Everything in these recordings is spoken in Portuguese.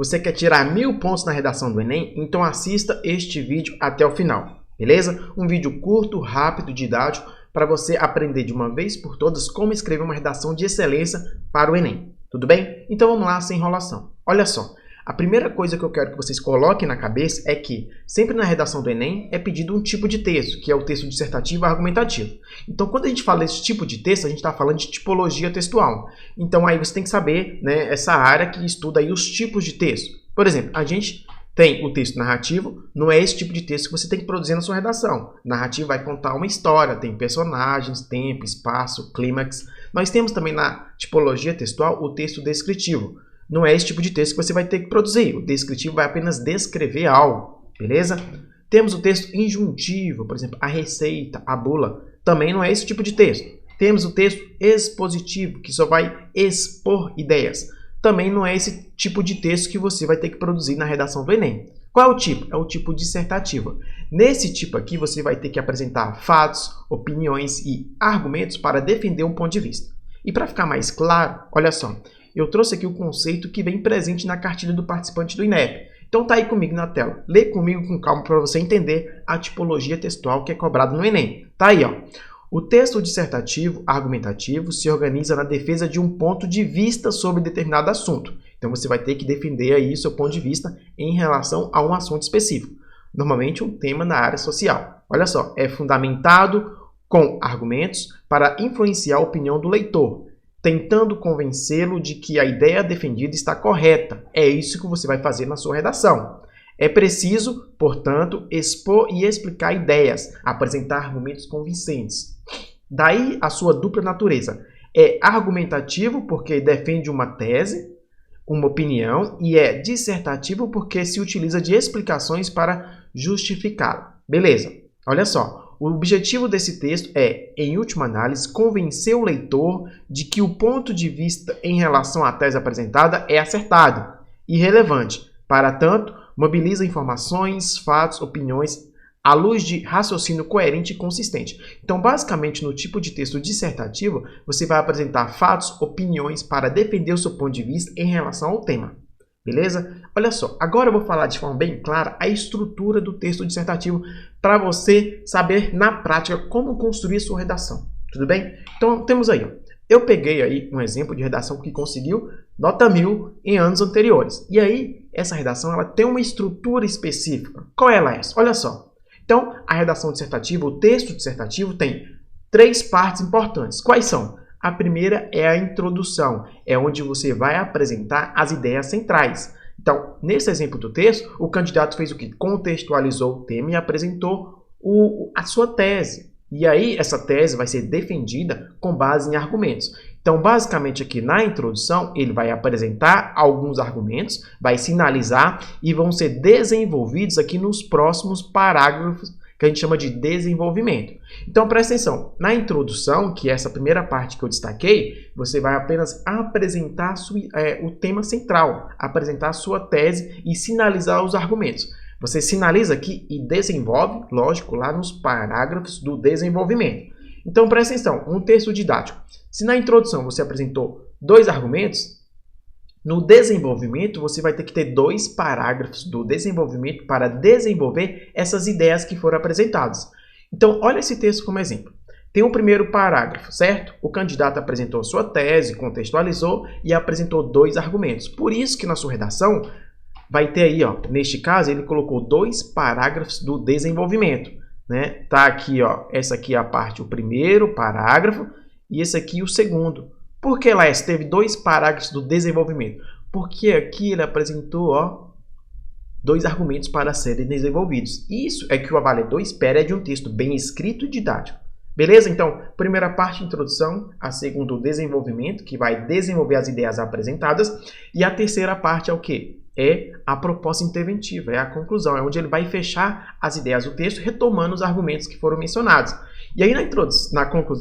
Você quer tirar 1000 pontos na redação do Enem? Então assista este vídeo até o final, beleza? Um vídeo curto, rápido, didático, para você aprender de uma vez por todas como escrever uma redação de excelência para o Enem. Tudo bem? Então vamos lá, sem enrolação. Olha só, a primeira coisa que eu quero que vocês coloquem na cabeça é que sempre na redação do Enem é pedido um tipo de texto, que é o texto dissertativo e argumentativo. Então quando a gente fala desse tipo de texto, a gente está falando de tipologia textual. Então aí você tem que saber, né, essa área que estuda aí os tipos de texto. Por exemplo, a gente tem o texto narrativo, não é esse tipo de texto que você tem que produzir na sua redação. Narrativo vai contar uma história, tem personagens, tempo, espaço, clímax. Nós temos também na tipologia textual o texto descritivo. Não é esse tipo de texto que você vai ter que produzir. O descritivo vai apenas descrever algo, beleza? Temos o texto injuntivo, por exemplo, a receita, a bula. Também não é esse tipo de texto. Temos o texto expositivo, que só vai expor ideias. Também não é esse tipo de texto que você vai ter que produzir na redação do Enem. Qual é o tipo? É o tipo dissertativo. Nesse tipo aqui, você vai ter que apresentar fatos, opiniões e argumentos para defender um ponto de vista. E para ficar mais claro, olha só, eu trouxe aqui o conceito que vem presente na cartilha do participante do INEP. Então tá aí comigo na tela. Lê comigo com calma para você entender a tipologia textual que é cobrada no Enem. Tá aí, ó. O texto dissertativo argumentativo se organiza na defesa de um ponto de vista sobre determinado assunto. Então você vai ter que defender aí seu ponto de vista em relação a um assunto específico. Normalmente um tema na área social. Olha só, é fundamentado com argumentos para influenciar a opinião do leitor, tentando convencê-lo de que a ideia defendida está correta. É isso que você vai fazer na sua redação. É preciso, portanto, expor e explicar ideias, apresentar argumentos convincentes. Daí a sua dupla natureza. É argumentativo porque defende uma tese, uma opinião, e é dissertativo porque se utiliza de explicações para justificá-la. Beleza, olha só. O objetivo desse texto é, em última análise, convencer o leitor de que o ponto de vista em relação à tese apresentada é acertado e relevante. Para tanto, mobiliza informações, fatos, opiniões à luz de raciocínio coerente e consistente. Então, basicamente, no tipo de texto dissertativo, você vai apresentar fatos, opiniões para defender o seu ponto de vista em relação ao tema. Beleza? Olha só, agora eu vou falar de forma bem clara a estrutura do texto dissertativo para você saber na prática como construir sua redação. Tudo bem? Então, temos aí, ó. Eu peguei aí um exemplo de redação que conseguiu nota 1000 em anos anteriores. E aí, essa redação ela tem uma estrutura específica. Qual ela é? Olha só. Então, a redação dissertativa, o texto dissertativo tem 3 partes importantes. Quais são? A primeira é a introdução, é onde você vai apresentar as ideias centrais. Então, nesse exemplo do texto, o candidato fez o quê? Contextualizou o tema e apresentou a sua tese. E aí, essa tese vai ser defendida com base em argumentos. Então, basicamente aqui na introdução, ele vai apresentar alguns argumentos, vai sinalizar e vão ser desenvolvidos aqui nos próximos parágrafos que a gente chama de desenvolvimento. Então, presta atenção. Na introdução, que é essa primeira parte que eu destaquei, você vai apenas apresentar o tema central, apresentar a sua tese e sinalizar os argumentos. Você sinaliza aqui e desenvolve, lógico, lá nos parágrafos do desenvolvimento. Então, presta atenção, um texto didático. Se na introdução você apresentou 2 argumentos, no desenvolvimento você vai ter que ter 2 parágrafos do desenvolvimento para desenvolver essas ideias que foram apresentadas. Então, olha esse texto como exemplo. Tem o primeiro parágrafo, certo? O candidato apresentou sua tese, contextualizou e apresentou 2 argumentos. Por isso que na sua redação vai ter aí, ó, neste caso, ele colocou 2 parágrafos do desenvolvimento. Né? Tá aqui, ó, essa aqui é a parte, o primeiro parágrafo, e esse aqui o segundo. Por que, Laércio, teve 2 parágrafos do desenvolvimento? Porque aqui ele apresentou, ó, 2 argumentos para serem desenvolvidos. Isso é que o avaliador espera de um texto bem escrito e didático. Beleza? Então, primeira parte, introdução, a segunda, o desenvolvimento, que vai desenvolver as ideias apresentadas, e a terceira parte é o quê? É a proposta interventiva, é a conclusão, é onde ele vai fechar as ideias do texto, retomando os argumentos que foram mencionados. E aí,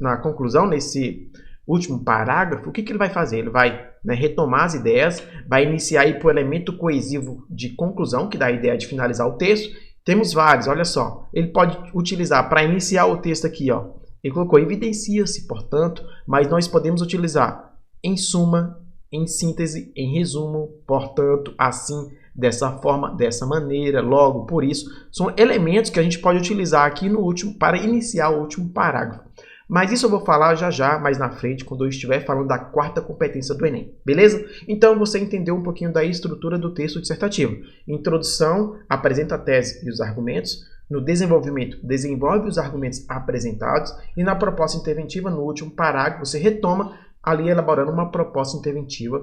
na conclusão, nesse último parágrafo, o que ele vai fazer? Ele vai, né, retomar as ideias, vai iniciar aí por elemento coesivo de conclusão, que dá a ideia de finalizar o texto. Temos vários, olha só. Ele pode utilizar para iniciar o texto aqui, ó. Ele colocou evidencia-se, portanto, mas nós podemos utilizar em suma, em síntese, em resumo, portanto, assim, dessa forma, dessa maneira, logo, por isso, são elementos que a gente pode utilizar aqui no último, para iniciar o último parágrafo. Mas isso eu vou falar já, mais na frente, quando eu estiver falando da quarta competência do Enem, beleza? Então você entendeu um pouquinho da estrutura do texto dissertativo. Introdução, apresenta a tese e os argumentos. No desenvolvimento, desenvolve os argumentos apresentados. E na proposta interventiva, no último parágrafo, você retoma ali elaborando uma proposta interventiva,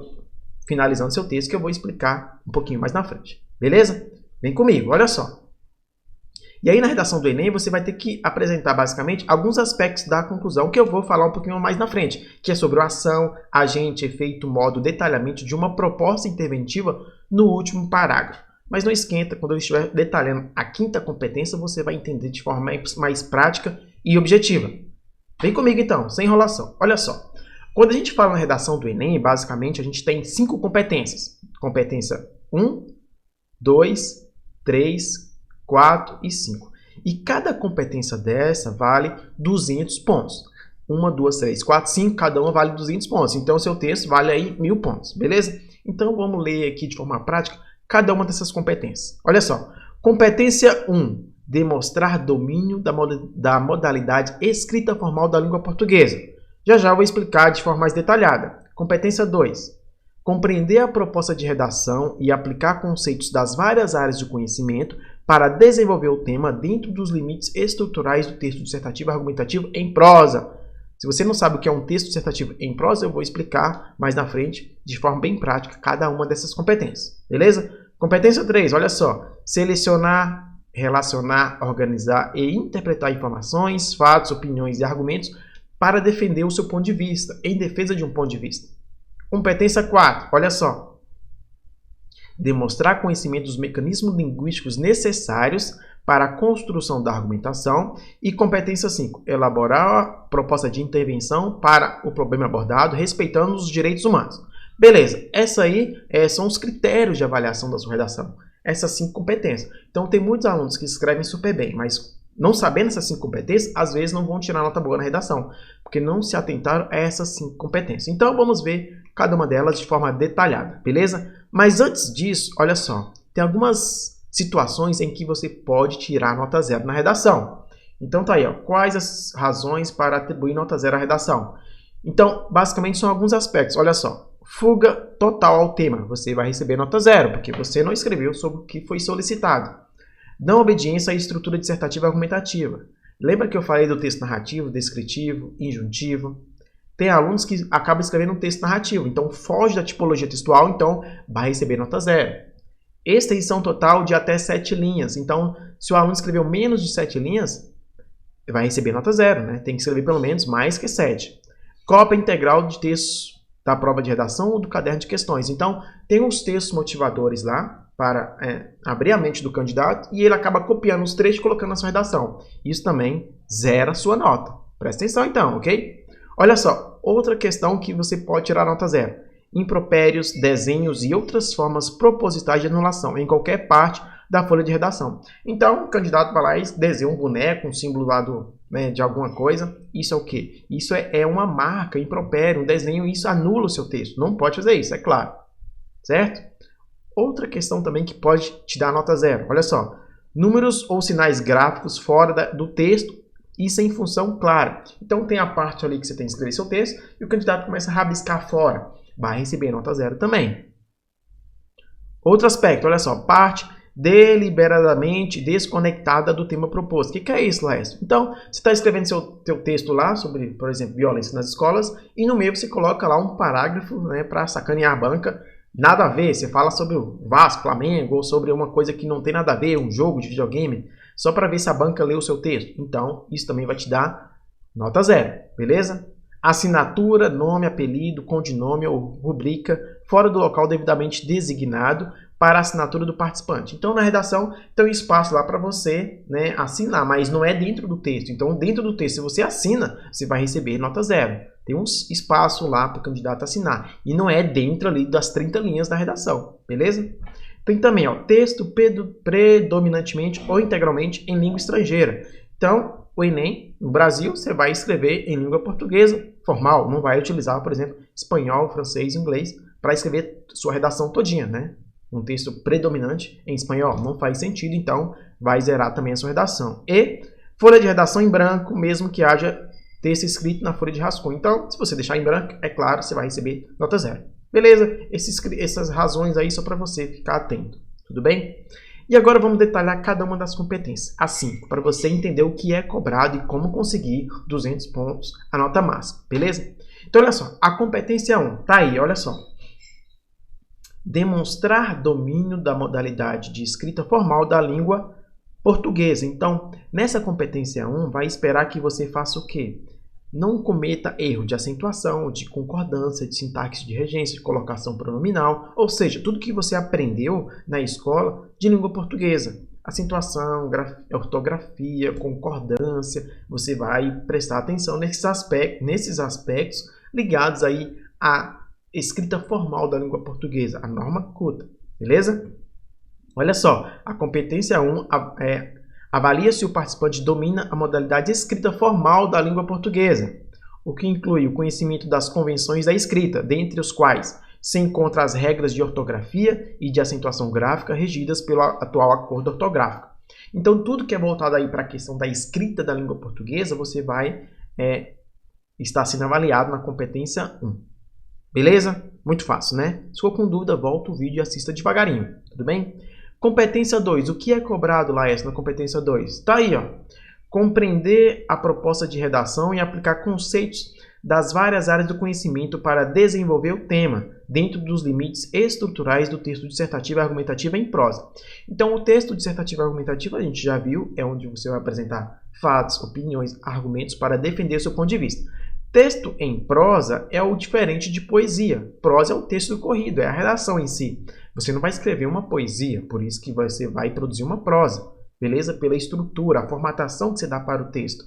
finalizando seu texto, que eu vou explicar um pouquinho mais na frente. Beleza? Vem comigo, olha só. E aí na redação do Enem você vai ter que apresentar basicamente alguns aspectos da conclusão que eu vou falar um pouquinho mais na frente, que é sobre a ação, agente, efeito, modo, detalhamento de uma proposta interventiva no último parágrafo. Mas não esquenta, quando eu estiver detalhando a quinta competência, você vai entender de forma mais prática e objetiva. Vem comigo então, sem enrolação. Olha só, quando a gente fala na redação do Enem, basicamente a gente tem 5 competências. Competência 1, 2, 3, 4 e 5. E cada competência dessa vale 200 pontos. 1, 2, 3, 4, 5, cada uma vale 200 pontos. Então, o seu texto vale aí 1000 pontos, beleza? Então, vamos ler aqui de forma prática cada uma dessas competências. Olha só, competência 1, demonstrar domínio da modalidade escrita formal da língua portuguesa. Já eu vou explicar de forma mais detalhada. Competência 2, compreender a proposta de redação e aplicar conceitos das várias áreas de conhecimento para desenvolver o tema dentro dos limites estruturais do texto dissertativo argumentativo em prosa. Se você não sabe o que é um texto dissertativo em prosa, eu vou explicar mais na frente, de forma bem prática, cada uma dessas competências. Beleza? Competência 3, olha só. Selecionar, relacionar, organizar e interpretar informações, fatos, opiniões e argumentos para defender o seu ponto de vista, em defesa de um ponto de vista. Competência 4, olha só. Demonstrar conhecimento dos mecanismos linguísticos necessários para a construção da argumentação. E competência 5, elaborar a proposta de intervenção para o problema abordado, respeitando os direitos humanos. Beleza, essa aí são os critérios de avaliação da sua redação. Essas 5 competências. Então, tem muitos alunos que escrevem super bem, mas não sabendo essas 5 competências, às vezes não vão tirar nota boa na redação, porque não se atentaram a essas 5 competências. Então, vamos ver cada uma delas de forma detalhada, beleza? Mas antes disso, olha só, tem algumas situações em que você pode tirar nota 0 na redação. Então tá aí, ó, quais as razões para atribuir nota 0 à redação? Então, basicamente são alguns aspectos, olha só. Fuga total ao tema, você vai receber nota 0, porque você não escreveu sobre o que foi solicitado. Não obediência à estrutura dissertativa argumentativa. Lembra que eu falei do texto narrativo, descritivo, injuntivo? Tem alunos que acabam escrevendo um texto narrativo, então foge da tipologia textual, então vai receber nota 0. Extensão total de até 7 linhas. Então, se o aluno escreveu menos de 7 linhas, vai receber nota 0, né? Tem que escrever pelo menos mais que 7. Cópia integral de textos da prova de redação ou do caderno de questões. Então, tem uns textos motivadores lá para abrir a mente do candidato e ele acaba copiando os trechos e colocando na sua redação. Isso também zera a sua nota. Presta atenção então, ok? Olha só, outra questão que você pode tirar nota 0. Impropérios, desenhos e outras formas propositais de anulação em qualquer parte da folha de redação. Então, o candidato vai lá e desenha um boneco, um símbolo lá de alguma coisa. Isso é o quê? Isso é uma marca, impropério, um desenho, isso anula o seu texto. Não pode fazer isso, é claro. Certo? Outra questão também que pode te dar nota 0. Olha só, números ou sinais gráficos fora do texto e sem função clara. Então, tem a parte ali que você tem que escrever seu texto e o candidato começa a rabiscar fora. Vai receber nota 0 também. Outro aspecto, olha só, parte deliberadamente desconectada do tema proposto. O que é isso, Laércio? Então, você está escrevendo teu texto lá sobre, por exemplo, violência nas escolas e no meio você coloca lá um parágrafo para sacanear a banca. Nada a ver, você fala sobre o Vasco, Flamengo ou sobre uma coisa que não tem nada a ver, um jogo de videogame, só para ver se a banca lê o seu texto. Então, isso também vai te dar nota 0, beleza? Assinatura, nome, apelido, codinome ou rubrica fora do local devidamente designado para a assinatura do participante. Então, na redação, tem um espaço lá para você assinar, mas não é dentro do texto. Então, dentro do texto, se você assina, você vai receber nota 0. Tem um espaço lá para o candidato assinar. E não é dentro ali das 30 linhas da redação, beleza? Tem também, ó, texto predominantemente ou integralmente em língua estrangeira. Então, o Enem, no Brasil, você vai escrever em língua portuguesa formal. Não vai utilizar, por exemplo, espanhol, francês, inglês para escrever sua redação todinha, né? Um texto predominante em espanhol. Não faz sentido, então vai zerar também a sua redação. E folha de redação em branco, mesmo que haja texto escrito na folha de rascunho. Então, se você deixar em branco, é claro, você vai receber nota 0. Beleza? Essas razões aí só para você ficar atento. Tudo bem? E agora vamos detalhar cada uma das competências. As 5, para você entender o que é cobrado e como conseguir 200 pontos, a nota máxima. Beleza? Então, olha só. A competência 1, tá aí, olha só. Demonstrar domínio da modalidade de escrita formal da língua portuguesa. Então, nessa competência 1, vai esperar que você faça o quê? Não cometa erro de acentuação, de concordância, de sintaxe de regência, de colocação pronominal, ou seja, tudo que você aprendeu na escola de língua portuguesa. Acentuação, ortografia, concordância, você vai prestar atenção nesses aspectos ligados aí à escrita formal da língua portuguesa, a norma culta, beleza? Olha só, a competência 1 avalia se o participante domina a modalidade escrita formal da língua portuguesa, o que inclui o conhecimento das convenções da escrita, dentre os quais se encontram as regras de ortografia e de acentuação gráfica regidas pelo atual acordo ortográfico. Então, tudo que é voltado aí para a questão da escrita da língua portuguesa, você vai estar sendo avaliado na competência 1. Beleza? Muito fácil, né? Se for com dúvida, volta o vídeo e assista devagarinho, tudo bem? Competência 2. O que é cobrado, Laércio, na competência 2? Tá aí, ó. Compreender a proposta de redação e aplicar conceitos das várias áreas do conhecimento para desenvolver o tema, dentro dos limites estruturais do texto dissertativo e argumentativo em prosa. Então, o texto dissertativo e argumentativo, a gente já viu, é onde você vai apresentar fatos, opiniões, argumentos para defender seu ponto de vista. Texto em prosa é o diferente de poesia. Prosa é o texto corrido, é a redação em si. Você não vai escrever uma poesia, por isso que você vai produzir uma prosa, beleza? Pela estrutura, a formatação que você dá para o texto.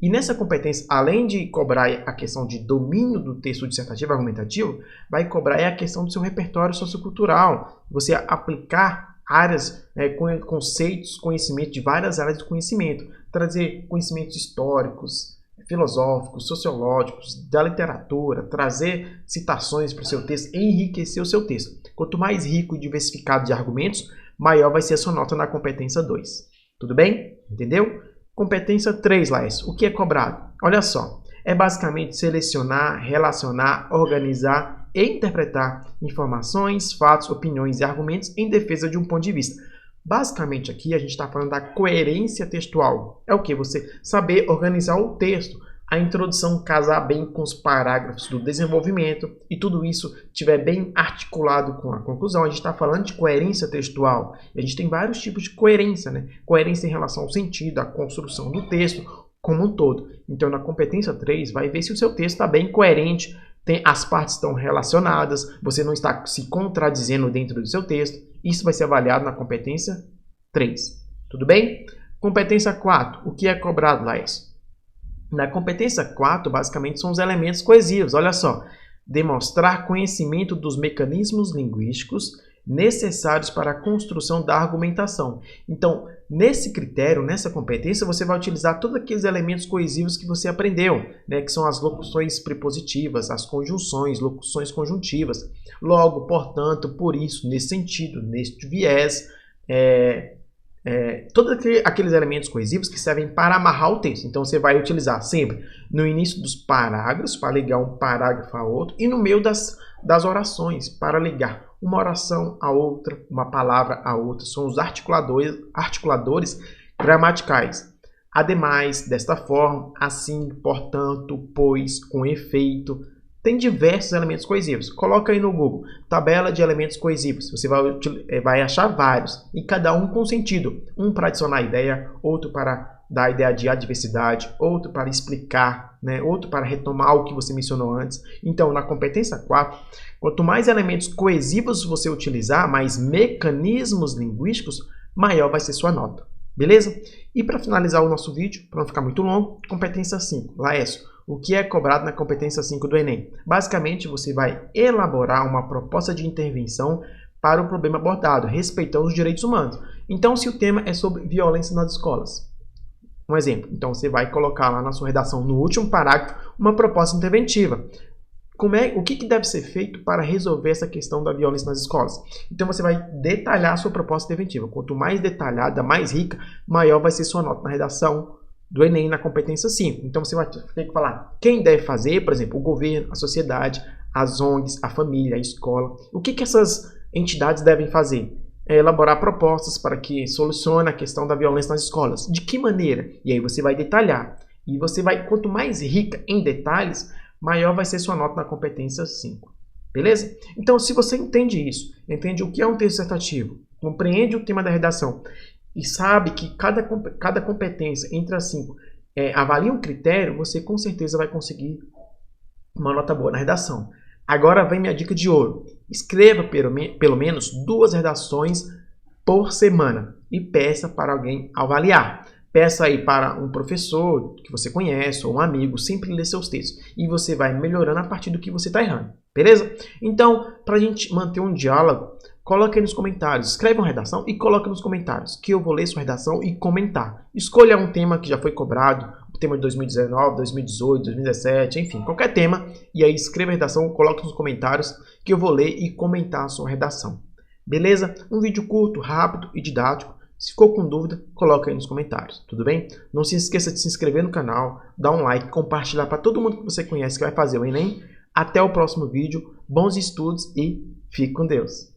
E nessa competência, além de cobrar a questão de domínio do texto dissertativo e argumentativo, vai cobrar a questão do seu repertório sociocultural. Você aplicar áreas, conceitos, conhecimento de várias áreas do conhecimento. Trazer conhecimentos históricos, filosóficos, sociológicos, da literatura, trazer citações para o seu texto, enriquecer o seu texto. Quanto mais rico e diversificado de argumentos, maior vai ser a sua nota na competência 2. Tudo bem? Entendeu? Competência 3, Laércio. O que é cobrado? Olha só. É basicamente selecionar, relacionar, organizar e interpretar informações, fatos, opiniões e argumentos em defesa de um ponto de vista. Basicamente aqui a gente está falando da coerência textual. É o que? Você saber organizar o texto, a introdução casar bem com os parágrafos do desenvolvimento e tudo isso estiver bem articulado com a conclusão. A gente está falando de coerência textual. E a gente tem vários tipos de coerência, né? Coerência em relação ao sentido, à construção do texto como um todo. Então na competência 3 vai ver se o seu texto está bem coerente, as partes estão relacionadas, você não está se contradizendo dentro do seu texto. Isso vai ser avaliado na competência 3. Tudo bem? Competência 4. O que é cobrado, Laércio? Na competência 4, basicamente, são os elementos coesivos. Olha só. Demonstrar conhecimento dos mecanismos linguísticos necessários para a construção da argumentação. Então, nesse critério, nessa competência, você vai utilizar todos aqueles elementos coesivos que você aprendeu, né? Que são as locuções prepositivas, as conjunções, locuções conjuntivas. Logo, portanto, por isso, nesse sentido, neste viés, todos aqueles elementos coesivos que servem para amarrar o texto. Então, você vai utilizar sempre no início dos parágrafos, para ligar um parágrafo a outro, e no meio das orações, para ligar uma oração a outra, uma palavra a outra. São os articuladores gramaticais. Ademais, desta forma, assim, portanto, pois, com efeito. Tem diversos elementos coesivos. Coloca aí no Google, tabela de elementos coesivos. Você vai achar vários, e cada um com sentido. Um para adicionar ideia, outro para dar a ideia de adversidade, outro para explicar, né? Outro para retomar o que você mencionou antes. Então, na competência 4, quanto mais elementos coesivos você utilizar, mais mecanismos linguísticos, maior vai ser sua nota. Beleza? E para finalizar o nosso vídeo, para não ficar muito longo, competência 5. Laércio, o que é cobrado na competência 5 do Enem? Basicamente, você vai elaborar uma proposta de intervenção para o problema abordado, respeitando os direitos humanos. Então, se o tema é sobre violência nas escolas, um exemplo, então você vai colocar lá na sua redação, no último parágrafo, uma proposta interventiva. o que deve ser feito para resolver essa questão da violência nas escolas. Então você vai detalhar a sua proposta preventiva. Quanto mais detalhada, mais rica, maior vai ser sua nota na redação do Enem na competência 5. Então você vai ter que falar quem deve fazer, por exemplo, o governo, a sociedade, as ONGs, a família, a escola. O que essas entidades devem fazer? Elaborar propostas para que solucione a questão da violência nas escolas. De que maneira? E aí você vai detalhar. E você vai, quanto mais rica em detalhes, maior vai ser sua nota na competência 5. Beleza? Então, se você entende isso, entende o que é um texto dissertativo, compreende o tema da redação e sabe que cada competência entre as 5 avalia um critério, você com certeza vai conseguir uma nota boa na redação. Agora vem minha dica de ouro. Escreva pelo menos 2 redações por semana e peça para alguém avaliar. Peça aí para um professor que você conhece ou um amigo, sempre ler seus textos. E você vai melhorando a partir do que você está errando. Beleza? Então, para a gente manter um diálogo, coloque aí nos comentários. Escreva uma redação e coloque nos comentários, que eu vou ler sua redação e comentar. Escolha um tema que já foi cobrado, o tema de 2019, 2018, 2017, enfim, qualquer tema. E aí escreva a redação, coloque nos comentários, que eu vou ler e comentar a sua redação. Beleza? Um vídeo curto, rápido e didático. Se ficou com dúvida, coloca aí nos comentários, tudo bem? Não se esqueça de se inscrever no canal, dar um like, compartilhar para todo mundo que você conhece que vai fazer o Enem. Até o próximo vídeo, bons estudos e fique com Deus!